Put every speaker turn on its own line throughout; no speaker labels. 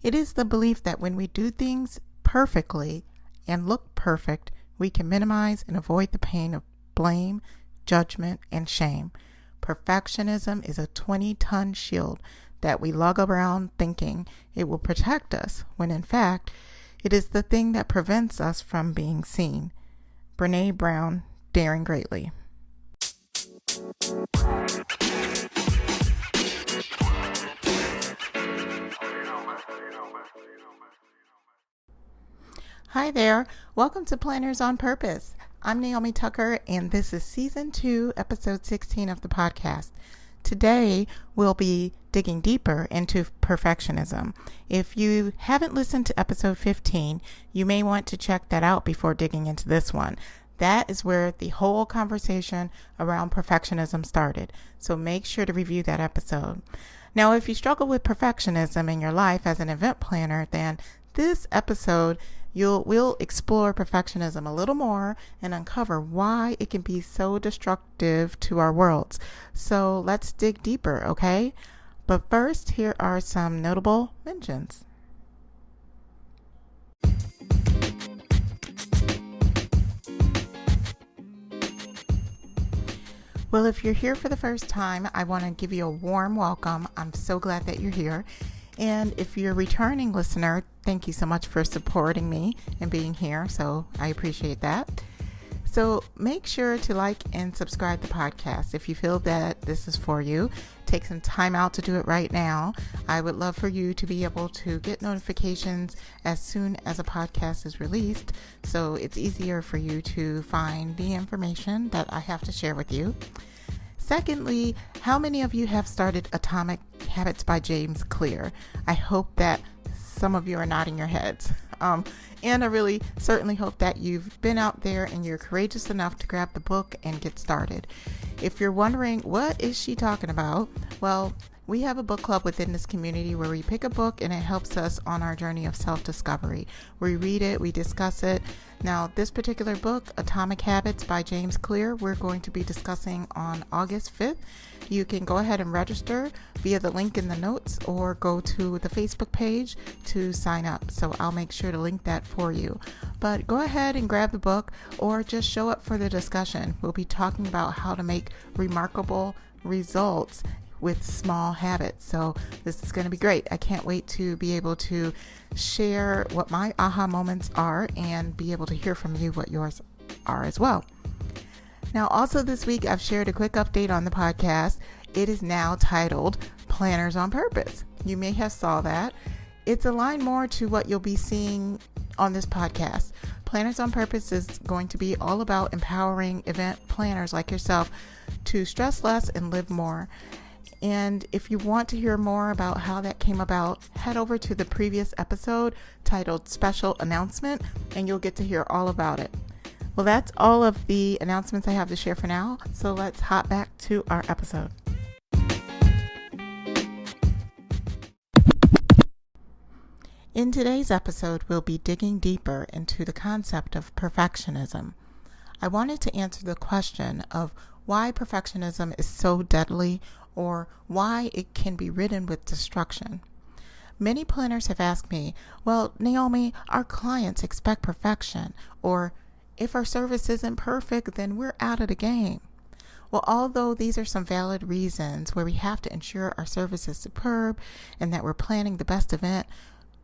It is the belief that when we do things perfectly and look perfect, we can minimize and avoid the pain of blame, judgment, and shame. Perfectionism is a 20-ton shield that we lug around thinking it will protect us, when in fact, it is the thing that prevents us from being seen. Brené Brown, Daring Greatly. Hi there. Welcome to Planners on Purpose. I'm Naomi Tucker, and this is Season 2, Episode 16 of the podcast. Today, we'll be digging deeper into perfectionism. If you haven't listened to Episode 15, you may want to check that out before digging into this one. That is where the whole conversation around perfectionism started, so make sure to review that episode. Now, if you struggle with perfectionism in your life as an event planner, then this episode we'll explore perfectionism a little more and uncover why it can be so destructive to our worlds. So let's dig deeper, okay? But first, here are some notable mentions. Well, if you're here for the first time, I want to give you a warm welcome. I'm so glad that you're here. And if you're a returning listener, thank you so much for supporting me and being here. So I appreciate that. So make sure to like and subscribe to the podcast. If you feel that this is for you, take some time out to do it right now. I would love for you to be able to get notifications as soon as a podcast is released, so it's easier for you to find the information that I have to share with you. Secondly, how many of you have started Atomic Habits by James Clear? I hope that some of you are nodding your heads. And I really certainly hope that you've been out there and you're courageous enough to grab the book and get started. If you're wondering, what is she talking about? Well, we have a book club within this community where we pick a book and it helps us on our journey of self-discovery. We read it, we discuss it. Now, this particular book, Atomic Habits by James Clear, we're going to be discussing on August 5th. You can go ahead and register via the link in the notes or go to the Facebook page to sign up. So I'll make sure to link that for you. But go ahead and grab the book or just show up for the discussion. We'll be talking about how to make remarkable results with small habits. So this is going to be great. I can't wait to be able to share what my aha moments are and be able to hear from you what yours are as well. Now, also this week, I've shared a quick update on the podcast. It is now titled Planners on Purpose. You may have saw that. It's aligned more to what you'll be seeing on this podcast. Planners on Purpose is going to be all about empowering event planners like yourself to stress less and live more. And if you want to hear more about how that came about, head over to the previous episode titled Special Announcement, and you'll get to hear all about it. Well, that's all of the announcements I have to share for now. So let's hop back to our episode. In today's episode, we'll be digging deeper into the concept of perfectionism. I wanted to answer the question of why perfectionism is so deadly, or why it can be ridden with destruction. Many planners have asked me, well, Naomi, our clients expect perfection, or if our service isn't perfect, then we're out of the game. Well, although these are some valid reasons where we have to ensure our service is superb and that we're planning the best event,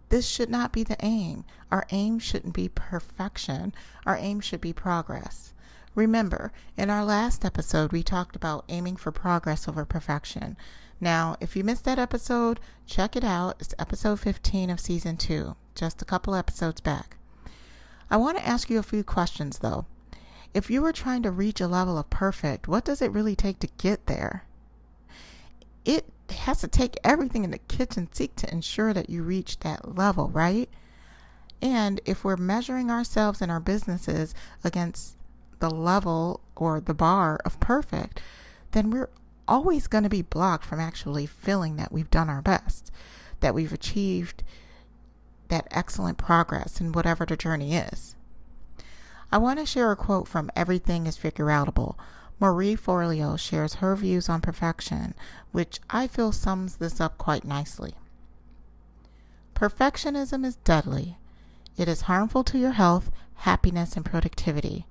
this should not be the aim. Our aim shouldn't be perfection. Our aim should be progress. Remember, in our last episode, we talked about aiming for progress over perfection. Now, if you missed that episode, check it out. It's episode 15 of season 2, just a couple episodes back. I want to ask you a few questions, though. If you were trying to reach a level of perfect, what does it really take to get there? It has to take everything in the kitchen sink to ensure that you reach that level, right? And if we're measuring ourselves and our businesses against the level or the bar of perfect, then we're always going to be blocked from actually feeling that we've done our best, that we've achieved that excellent progress in whatever the journey is. I want to share a quote from Everything is Figureoutable. Marie Forleo shares her views on perfection, which I feel sums this up quite nicely. Perfectionism is deadly. It is harmful to your health, happiness, and productivity.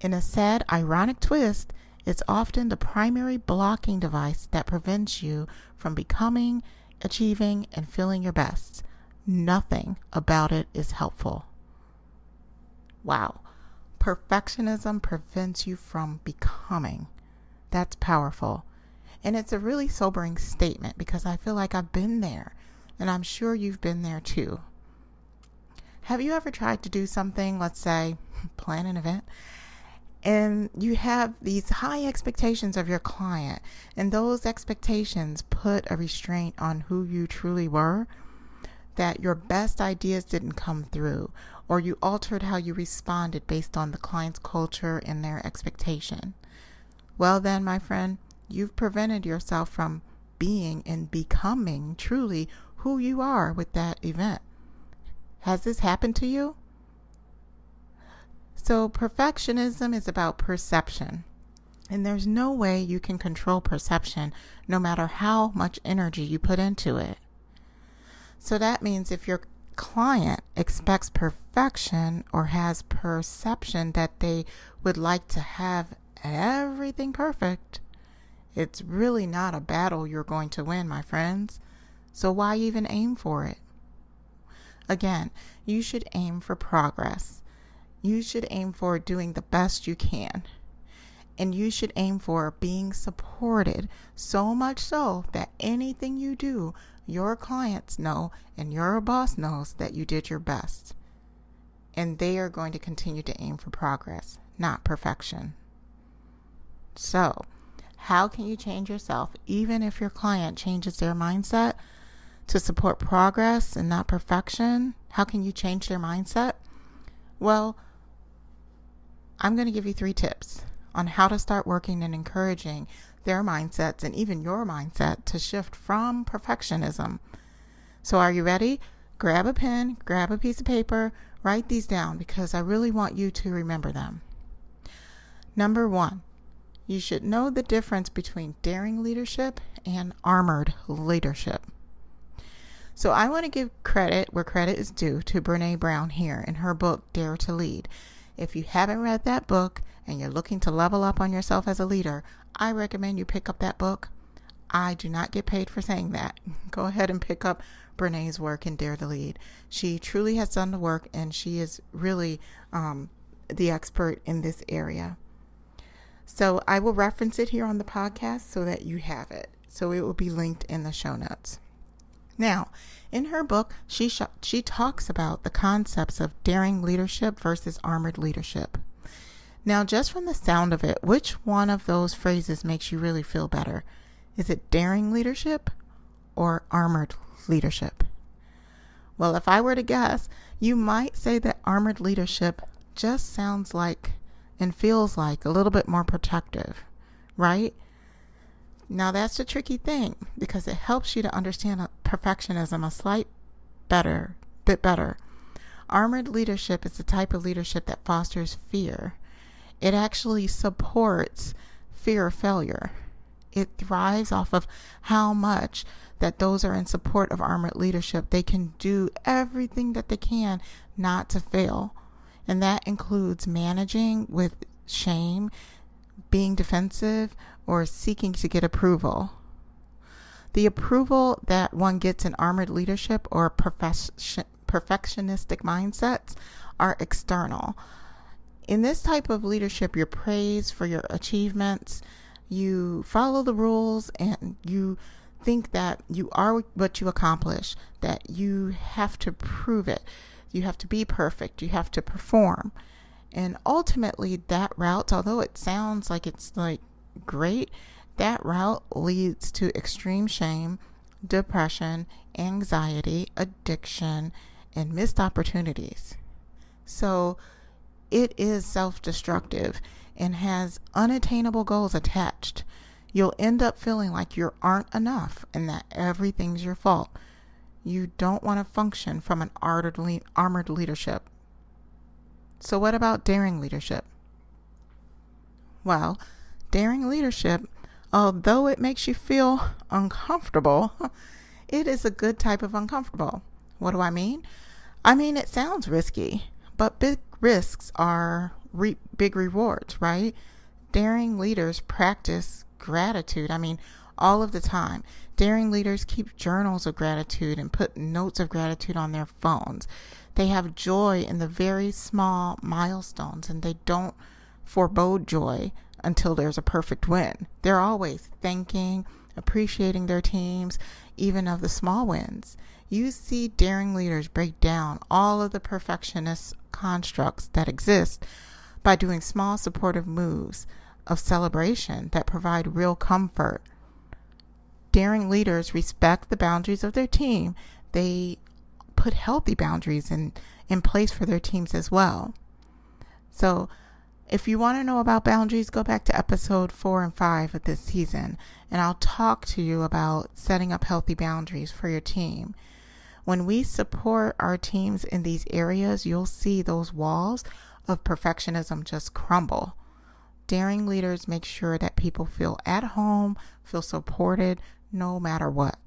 In a sad, ironic twist, it's often the primary blocking device that prevents you from becoming, achieving, and feeling your best. Nothing about it is helpful. Wow. Perfectionism prevents you from becoming. That's powerful. And it's a really sobering statement because I feel like I've been there, and I'm sure you've been there too. Have you ever tried to do something, let's say, plan an event, and you have these high expectations of your client, and those expectations put a restraint on who you truly were, that your best ideas didn't come through, or you altered how you responded based on the client's culture and their expectation? Well then, my friend, you've prevented yourself from being and becoming truly who you are with that event. Has this happened to you? So perfectionism is about perception, and there's no way you can control perception no matter how much energy you put into it. So that means if your client expects perfection or has perception that they would like to have everything perfect, it's really not a battle you're going to win, my friends. So why even aim for it? Again, you should aim for progress. You should aim for doing the best you can. And you should aim for being supported, so much so that anything you do, your clients know and your boss knows that you did your best. And they are going to continue to aim for progress, not perfection. So, how can you change yourself even if your client changes their mindset to support progress and not perfection? How can you change their mindset? Well, I'm going to give you 3 tips on how to start working and encouraging their mindsets and even your mindset to shift from perfectionism. So are you ready? Grab a pen, grab a piece of paper, write these down because I really want you to remember them. Number 1, you should know the difference between daring leadership and armored leadership. So I want to give credit where credit is due to Brené Brown here in her book, Dare to Lead. If you haven't read that book and you're looking to level up on yourself as a leader, I recommend you pick up that book. I do not get paid for saying that. Go ahead and pick up Brené's work in Dare to Lead. She truly has done the work, and she is really the expert in this area. So I will reference it here on the podcast so that you have it. So it will be linked in the show notes. Now, in her book, she talks about the concepts of daring leadership versus armored leadership. Now, just from the sound of it, which one of those phrases makes you really feel better? Is it daring leadership or armored leadership? Well, if I were to guess, you might say that armored leadership just sounds like and feels like a little bit more protective, right? Now that's the tricky thing because it helps you to understand perfectionism a bit better. Armored leadership is the type of leadership that fosters fear. It actually supports fear of failure. It thrives off of how much that those are in support of armored leadership, they can do everything that they can not to fail. And that includes managing with shame, being defensive, or seeking to get approval. The approval that one gets in armored leadership or perfectionistic mindsets are external. In this type of leadership, you're praised for your achievements, you follow the rules, and you think that you are what you accomplish, that you have to prove it. You have to be perfect. You have to perform. And ultimately, that route, although it sounds like it's like great, that route leads to extreme shame, depression, anxiety, addiction, and missed opportunities. So it is self-destructive and has unattainable goals attached. You'll end up feeling like you aren't enough and that everything's your fault. You don't want to function from an armored leadership. So what about daring leadership? Well, daring leadership, although it makes you feel uncomfortable, it is a good type of uncomfortable. What do I mean? I mean, it sounds risky, but big risks are big rewards, right? Daring leaders practice gratitude. I mean, all of the time. Daring leaders keep journals of gratitude and put notes of gratitude on their phones. They have joy in the very small milestones, and they don't forebode joy until there's a perfect win. They're always thanking, appreciating their teams, even of the small wins. You see daring leaders break down all of the perfectionist constructs that exist by doing small supportive moves of celebration that provide real comfort. Daring leaders respect the boundaries of their team. They put healthy boundaries in place for their teams as well. So if you want to know about boundaries, go back to episode 4 and 5 of this season, and I'll talk to you about setting up healthy boundaries for your team. When we support our teams in these areas, you'll see those walls of perfectionism just crumble. Daring leaders make sure that people feel at home, feel supported, no matter what.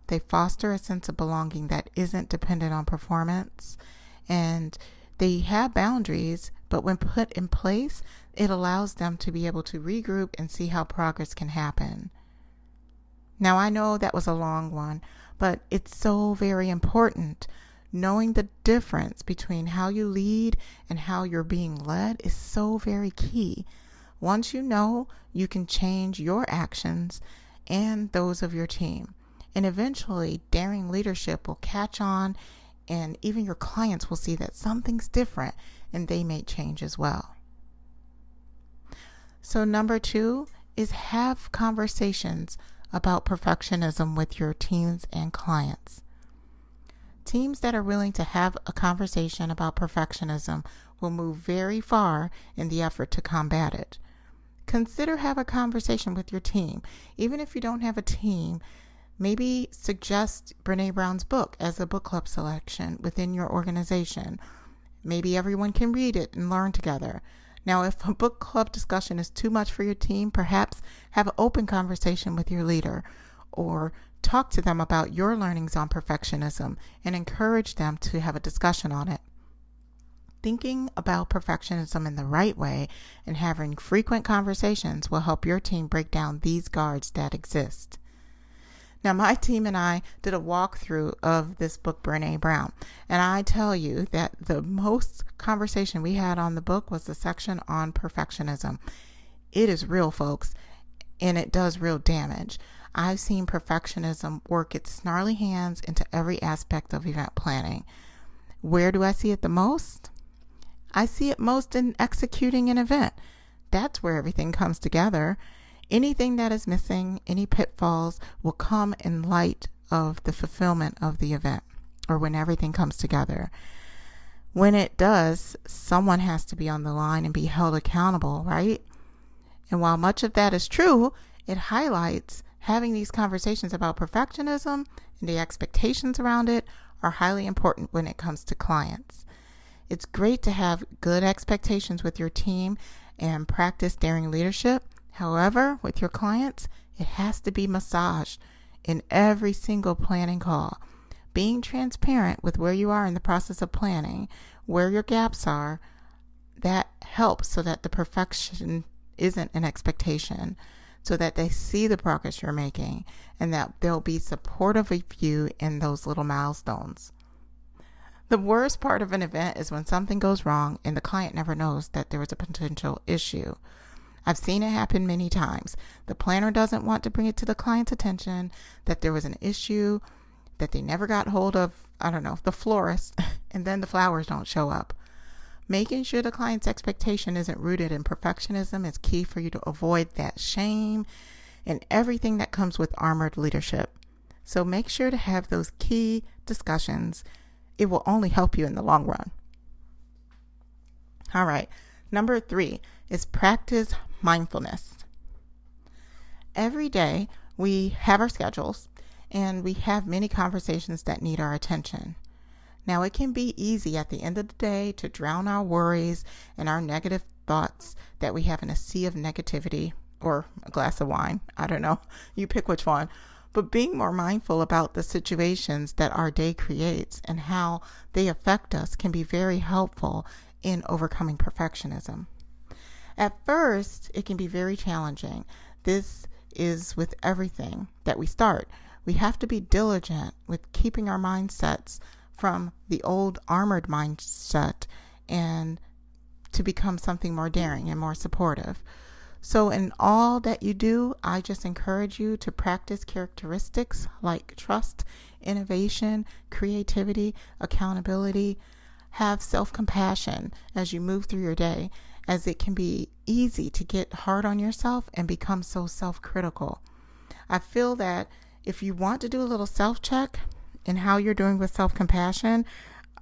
They foster a sense of belonging that isn't dependent on performance, and they have boundaries, but when put in place, it allows them to be able to regroup and see how progress can happen. Now, I know that was a long one, but it's so very important. Knowing the difference between how you lead and how you're being led is so very key. Once you know, you can change your actions and those of your team. And eventually, daring leadership will catch on, and even your clients will see that something's different, and they may change as well. So number 2 is have conversations about perfectionism with your teams and clients. Teams that are willing to have a conversation about perfectionism will move very far in the effort to combat it. Consider have a conversation with your team. Even if you don't have a team, maybe suggest Brené Brown's book as a book club selection within your organization. Maybe everyone can read it and learn together. Now, if a book club discussion is too much for your team, perhaps have an open conversation with your leader, or talk to them about your learnings on perfectionism and encourage them to have a discussion on it. Thinking about perfectionism in the right way and having frequent conversations will help your team break down these guards that exist. Now, my team and I did a walkthrough of this book, Brené Brown, and I tell you that the most conversation we had on the book was the section on perfectionism. It is real, folks, and it does real damage. I've seen perfectionism work its snarly hands into every aspect of event planning. Where do I see it the most? I see it most in executing an event. That's where everything comes together. Anything that is missing, any pitfalls, will come in light of the fulfillment of the event, or when everything comes together. When it does, someone has to be on the line and be held accountable, right? And while much of that is true, it highlights having these conversations about perfectionism and the expectations around it are highly important when it comes to clients. It's great to have good expectations with your team and practice daring leadership. However, with your clients, it has to be massaged in every single planning call. Being transparent with where you are in the process of planning, where your gaps are, that helps so that the perfection isn't an expectation, so that they see the progress you're making and that they'll be supportive of you in those little milestones. The worst part of an event is when something goes wrong and the client never knows that there was a potential issue. I've seen it happen many times. The planner doesn't want to bring it to the client's attention that there was an issue, that they never got hold of, the florist, and then the flowers don't show up. Making sure the client's expectation isn't rooted in perfectionism is key for you to avoid that shame and everything that comes with armored leadership. So make sure to have those key discussions. It will only help you in the long run. All right. Number 3 is practice mindfulness. Every day we have our schedules and we have many conversations that need our attention. Now, it can be easy at the end of the day to drown our worries and our negative thoughts that we have in a sea of negativity or a glass of wine. I don't know. You pick which one. but being more mindful about the situations that our day creates and how they affect us can be very helpful in overcoming perfectionism. At first, it can be very challenging. This is with everything that we start. We have to be diligent with keeping our mindsets from the old armored mindset and to become something more daring and more supportive. So in all that you do, I just encourage you to practice characteristics like trust, innovation, creativity, accountability. Have self-compassion as you move through your day, as it can be easy to get hard on yourself and become so self-critical. I feel that if you want to do a little self-check in how you're doing with self-compassion,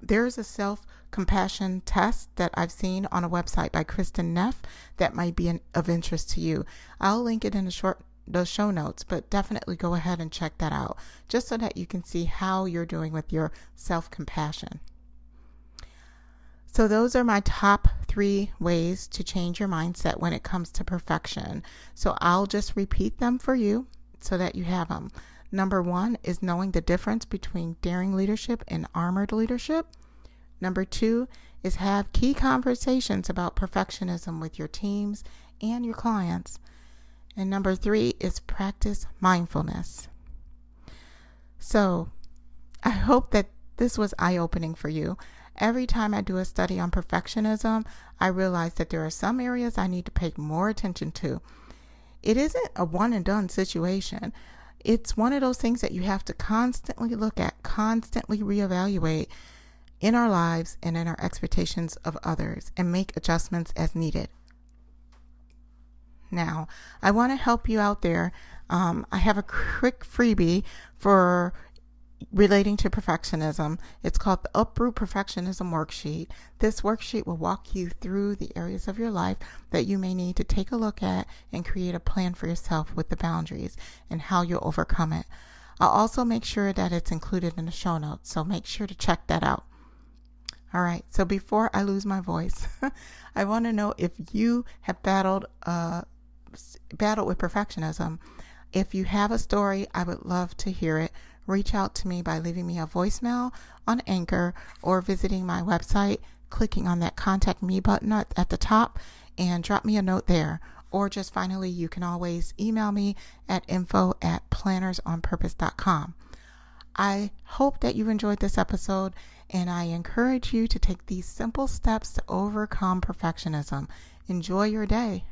there's a self-compassion test that I've seen on a website by Kristin Neff that might be of interest to you. I'll link it in the show notes, but definitely go ahead and check that out just so that you can see how you're doing with your self-compassion. So those are my top 3 ways to change your mindset when it comes to perfection. So I'll just repeat them for you so that you have them. Number 1 is knowing the difference between daring leadership and armored leadership. Number 2 is have key conversations about perfectionism with your teams and your clients. And number 3 is practice mindfulness. So I hope that this was eye-opening for you. Every time I do a study on perfectionism, I realize that there are some areas I need to pay more attention to. It isn't a one and done situation. It's one of those things that you have to constantly look at, constantly reevaluate in our lives and in our expectations of others and make adjustments as needed. Now, I want to help you out there. I have a quick freebie for relating to perfectionism. It's called the Uproot Perfectionism Worksheet. This worksheet will walk you through the areas of your life that you may need to take a look at and create a plan for yourself with the boundaries and how you'll overcome it. I'll also make sure that it's included in the show notes, so make sure to check that out. All right, so before I lose my voice, I want to know if you have battled with perfectionism. If you have a story, I would love to hear it. Reach out to me by leaving me a voicemail on Anchor or visiting my website, clicking on that Contact Me button at the top, and drop me a note there. Or just finally, you can always email me at info@plannersonpurpose.com. I hope that you enjoyed this episode, and I encourage you to take these simple steps to overcome perfectionism. Enjoy your day.